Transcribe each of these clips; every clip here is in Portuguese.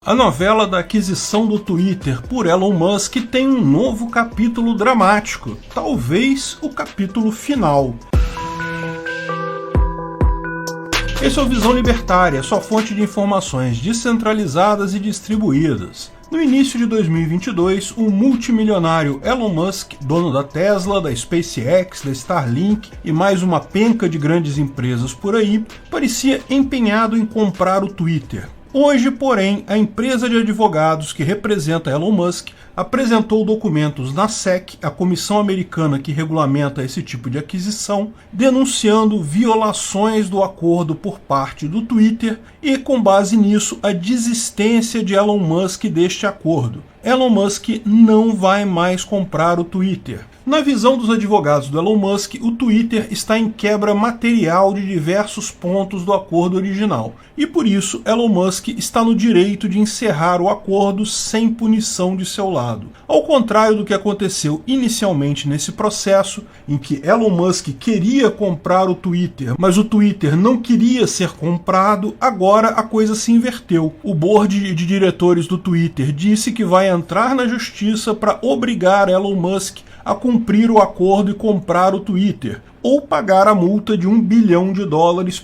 A novela da aquisição do Twitter por Elon Musk tem um novo capítulo dramático, talvez o capítulo final. Esse é o Visão Libertária, sua fonte de informações descentralizadas e distribuídas. No início de 2022, o multimilionário Elon Musk, dono da Tesla, da SpaceX, da Starlink e mais uma penca de grandes empresas por aí, parecia empenhado em comprar o Twitter. Hoje, porém, a empresa de advogados que representa Elon Musk apresentou documentos na SEC, a comissão americana que regulamenta esse tipo de aquisição, denunciando violações do acordo por parte do Twitter e, com base nisso, a desistência de Elon Musk deste acordo. Elon Musk não vai mais comprar o Twitter. Na visão dos advogados do Elon Musk, o Twitter está em quebra material de diversos pontos do acordo original, e por isso Elon Musk está no direito de encerrar o acordo sem punição de seu lado. Ao contrário do que aconteceu inicialmente nesse processo, em que Elon Musk queria comprar o Twitter, mas o Twitter não queria ser comprado, agora a coisa se inverteu. O board de diretores do Twitter disse que vai entrar na justiça para obrigar Elon Musk a cumprir o acordo e comprar o Twitter, ou pagar a multa de $1 bilhão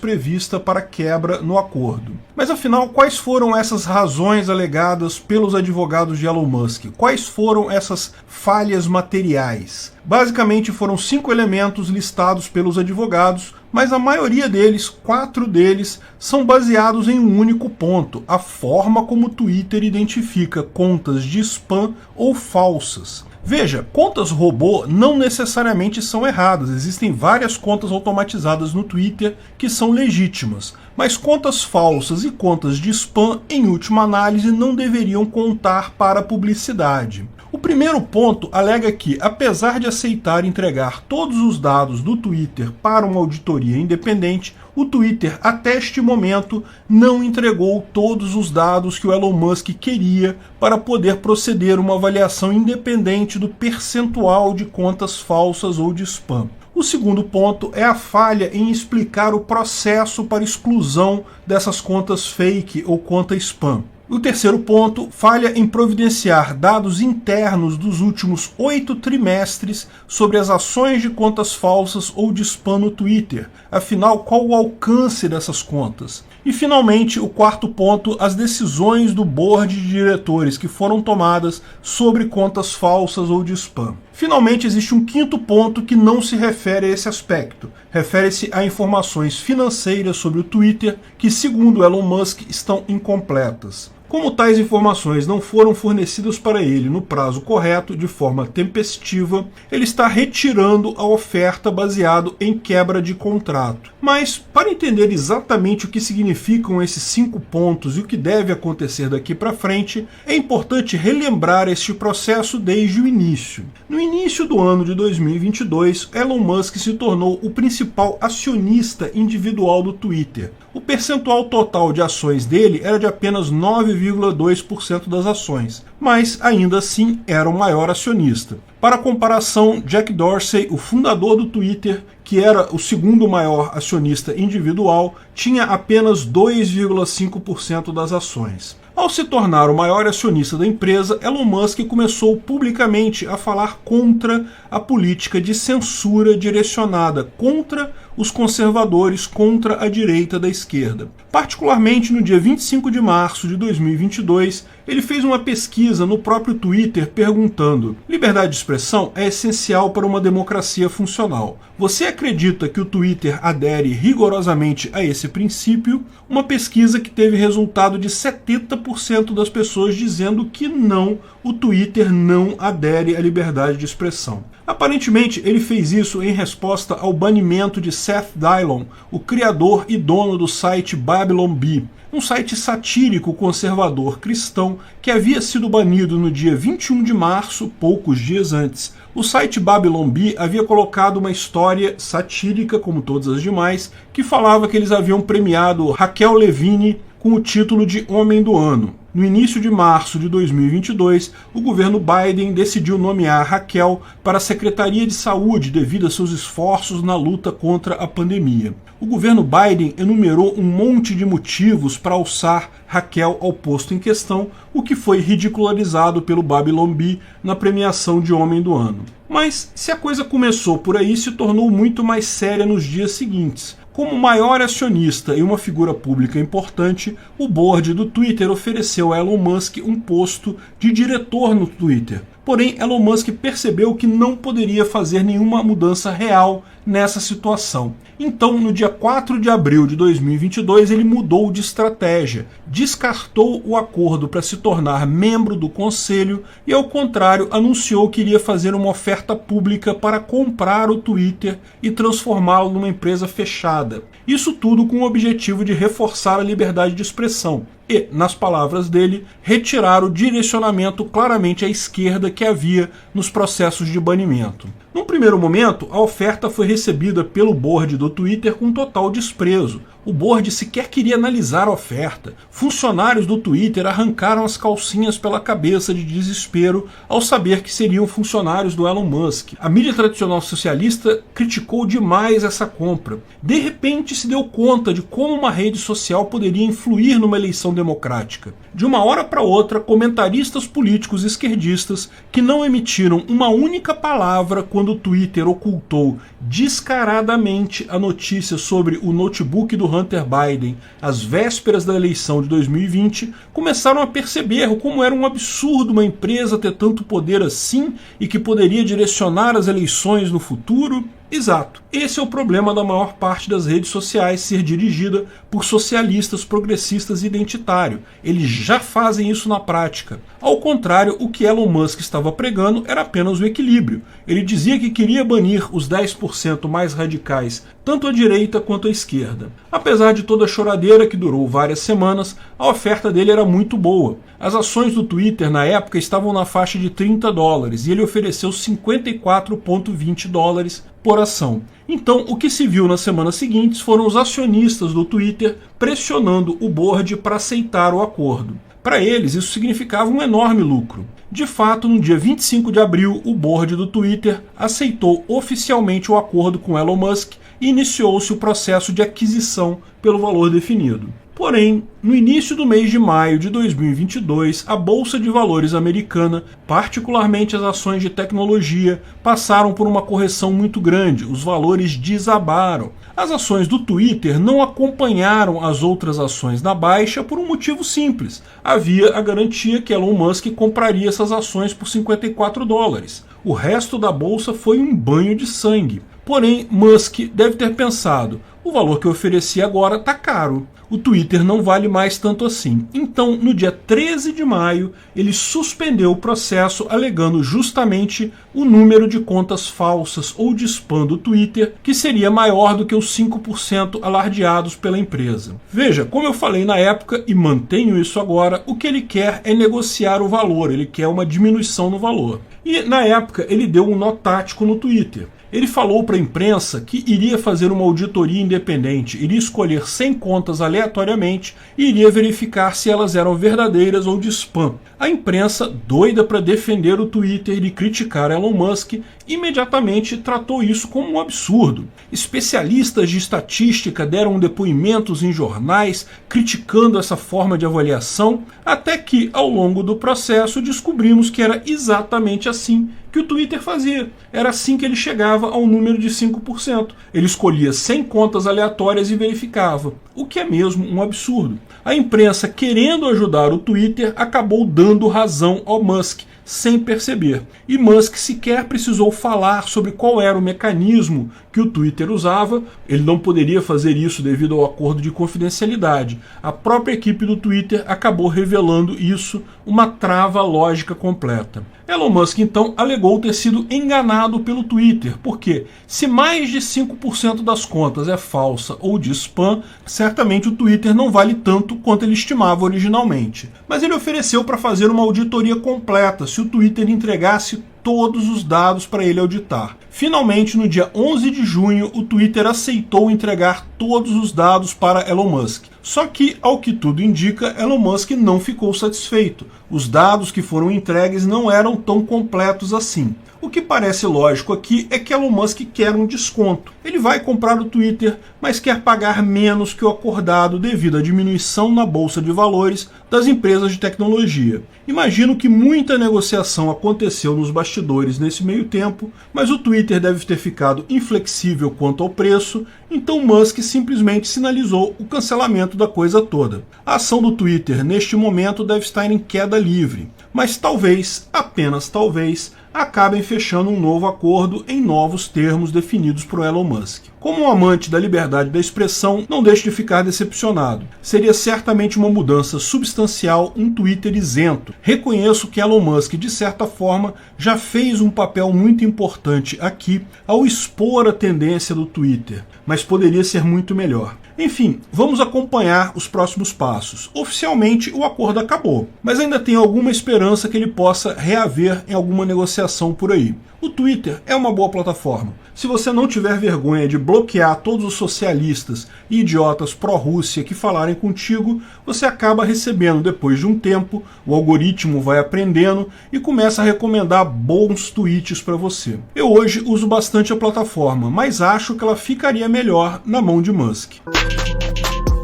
prevista para quebra no acordo. Mas afinal, quais foram essas razões alegadas pelos advogados de Elon Musk? Quais foram essas falhas materiais? Basicamente foram 5 elementos listados pelos advogados, mas a maioria deles, 4 deles, são baseados em um único ponto: a forma como o Twitter identifica contas de spam ou falsas. Veja, contas robô não necessariamente são erradas, existem várias contas automatizadas no Twitter que são legítimas, mas contas falsas e contas de spam, em última análise, não deveriam contar para a publicidade. O primeiro ponto alega que, apesar de aceitar entregar todos os dados do Twitter para uma auditoria independente, o Twitter, até este momento, não entregou todos os dados que o Elon Musk queria para poder proceder uma avaliação independente do percentual de contas falsas ou de spam. O segundo ponto é a falha em explicar o processo para exclusão dessas contas fake ou conta spam. O terceiro ponto, falha em providenciar dados internos dos últimos 8 trimestres sobre as ações de contas falsas ou de spam no Twitter. Afinal, qual o alcance dessas contas? E finalmente, o quarto ponto, as decisões do board de diretores que foram tomadas sobre contas falsas ou de spam. Finalmente, existe um quinto ponto que não se refere a esse aspecto. Refere-se a informações financeiras sobre o Twitter que, segundo Elon Musk, estão incompletas. Como tais informações não foram fornecidas para ele no prazo correto, de forma tempestiva, ele está retirando a oferta baseado em quebra de contrato. Mas, para entender exatamente o que significam esses 5 pontos e o que deve acontecer daqui para frente, é importante relembrar este processo desde o início. No início do ano de 2022, Elon Musk se tornou o principal acionista individual do Twitter. O percentual total de ações dele era de apenas 9,2% das ações, mas ainda assim era o maior acionista. Para comparação, Jack Dorsey, o fundador do Twitter, que era o segundo maior acionista individual, tinha apenas 2,5% das ações. Ao se tornar o maior acionista da empresa, Elon Musk começou publicamente a falar contra a política de censura direcionada contra os conservadores, contra a direita da esquerda. Particularmente no dia 25 de março de 2022, ele fez uma pesquisa no próprio Twitter perguntando: liberdade de expressão é essencial para uma democracia funcional. Você acredita que o Twitter adere rigorosamente a esse princípio? Uma pesquisa que teve resultado de 70% das pessoas dizendo que não, o Twitter não adere à liberdade de expressão. Aparentemente, ele fez isso em resposta ao banimento de Seth Dillon, o criador e dono do site Babylon Bee, um site satírico conservador cristão que havia sido banido no dia 21 de março, poucos dias antes. O site Babylon Bee havia colocado uma história satírica, como todas as demais, que falava que eles haviam premiado Raquel Levine com o título de Homem do Ano. No início de março de 2022, o governo Biden decidiu nomear Raquel para a Secretaria de Saúde devido a seus esforços na luta contra a pandemia. O governo Biden enumerou um monte de motivos para alçar Raquel ao posto em questão, o que foi ridicularizado pelo Babylon Bee na premiação de Homem do Ano. Mas, se a coisa começou por aí, se tornou muito mais séria nos dias seguintes. Como maior acionista e uma figura pública importante, o board do Twitter ofereceu a Elon Musk um posto de diretor no Twitter. Porém, Elon Musk percebeu que não poderia fazer nenhuma mudança real nessa situação. Então, no dia 4 de abril de 2022, ele mudou de estratégia, descartou o acordo para se tornar membro do conselho e, ao contrário, anunciou que iria fazer uma oferta pública para comprar o Twitter e transformá-lo numa empresa fechada. Isso tudo com o objetivo de reforçar a liberdade de expressão e, nas palavras dele, retirar o direcionamento claramente à esquerda que havia nos processos de banimento. Num primeiro momento, a oferta foi recebida pelo board do Twitter com total desprezo. O board sequer queria analisar a oferta. Funcionários do Twitter arrancaram as calcinhas pela cabeça de desespero ao saber que seriam funcionários do Elon Musk. A mídia tradicional socialista criticou demais essa compra. De repente se deu conta de como uma rede social poderia influir numa eleição democrática. De uma hora para outra, comentaristas políticos esquerdistas que não emitiram uma única palavra quando o Twitter ocultou descaradamente a notícia sobre o notebook do Hunter Biden às vésperas da eleição de 2020, começaram a perceber como era um absurdo uma empresa ter tanto poder assim e que poderia direcionar as eleições no futuro. Exato. Esse é o problema da maior parte das redes sociais ser dirigida por socialistas, progressistas e identitários. Eles já fazem isso na prática. Ao contrário, o que Elon Musk estava pregando era apenas o equilíbrio. Ele dizia que queria banir os 10% mais radicais, tanto à direita quanto à esquerda. Apesar de toda a choradeira que durou várias semanas, a oferta dele era muito boa. As ações do Twitter na época estavam na faixa de $30 e ele ofereceu $54,20 por ação. Então, o que se viu nas semanas seguintes foram os acionistas do Twitter pressionando o board para aceitar o acordo. Para eles, isso significava um enorme lucro. De fato, no dia 25 de abril, o board do Twitter aceitou oficialmente o acordo com Elon Musk e iniciou-se o processo de aquisição pelo valor definido. Porém, no início do mês de maio de 2022, a Bolsa de Valores americana, particularmente as ações de tecnologia, passaram por uma correção muito grande. Os valores desabaram. As ações do Twitter não acompanharam as outras ações na baixa por um motivo simples. Havia a garantia que Elon Musk compraria essas ações por $54. O resto da bolsa foi um banho de sangue. Porém, Musk deve ter pensado: o valor que eu ofereci agora está caro. O Twitter não vale mais tanto assim. Então, no dia 13 de maio, ele suspendeu o processo alegando justamente o número de contas falsas ou de spam do Twitter, que seria maior do que os 5% alardeados pela empresa. Veja, como eu falei na época e mantenho isso agora, o que ele quer é negociar o valor, ele quer uma diminuição no valor. E na época ele deu um nó tático no Twitter. Ele falou para a imprensa que iria fazer uma auditoria independente, iria escolher 100 contas aleatoriamente e iria verificar se elas eram verdadeiras ou de spam. A imprensa, doida para defender o Twitter e criticar Elon Musk, imediatamente tratou isso como um absurdo. Especialistas de estatística deram depoimentos em jornais criticando essa forma de avaliação, até que, ao longo do processo, descobrimos que era exatamente assim que o Twitter fazia. Era assim que ele chegava ao número de 5%. Ele escolhia 100 contas aleatórias e verificava, o que é mesmo um absurdo. A imprensa, querendo ajudar o Twitter, acabou dando razão ao Musk, sem perceber. E Musk sequer precisou falar sobre qual era o mecanismo que o Twitter usava. Ele não poderia fazer isso devido ao acordo de confidencialidade. A própria equipe do Twitter acabou revelando isso, uma trava lógica completa. Elon Musk, então, alegou ter sido enganado pelo Twitter, porque se mais de 5% das contas é falsa ou de spam, certamente o Twitter não vale tanto quanto ele estimava originalmente. Mas ele ofereceu para fazer uma auditoria completa se o Twitter entregasse todos os dados para ele auditar. Finalmente, no dia 11 de junho, o Twitter aceitou entregar todos os dados para Elon Musk. Só que, ao que tudo indica, Elon Musk não ficou satisfeito. Os dados que foram entregues não eram tão completos assim. O que parece lógico aqui é que Elon Musk quer um desconto. Ele vai comprar o Twitter, mas quer pagar menos que o acordado devido à diminuição na bolsa de valores das empresas de tecnologia. Imagino que muita negociação aconteceu nos bastidores nesse meio tempo, mas o Twitter deve ter ficado inflexível quanto ao preço, então Musk simplesmente sinalizou o cancelamento da coisa toda. A ação do Twitter neste momento deve estar em queda livre, mas talvez, apenas talvez, acabem fechando um novo acordo em novos termos definidos por Elon Musk. Como um amante da liberdade da expressão, não deixe de ficar decepcionado. Seria certamente uma mudança substancial um Twitter isento. Reconheço que Elon Musk, de certa forma, já fez um papel muito importante aqui ao expor a tendência do Twitter, mas poderia ser muito melhor. Enfim, vamos acompanhar os próximos passos. Oficialmente, o acordo acabou, mas ainda tem alguma esperança que ele possa reaver em alguma negociação por aí. O Twitter é uma boa plataforma. Se você não tiver vergonha de bloquear todos os socialistas e idiotas pró-Rússia que falarem contigo, você acaba recebendo depois de um tempo, o algoritmo vai aprendendo e começa a recomendar bons tweets para você. Eu hoje uso bastante a plataforma, mas acho que ela ficaria melhor na mão de Musk.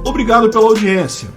Obrigado pela audiência.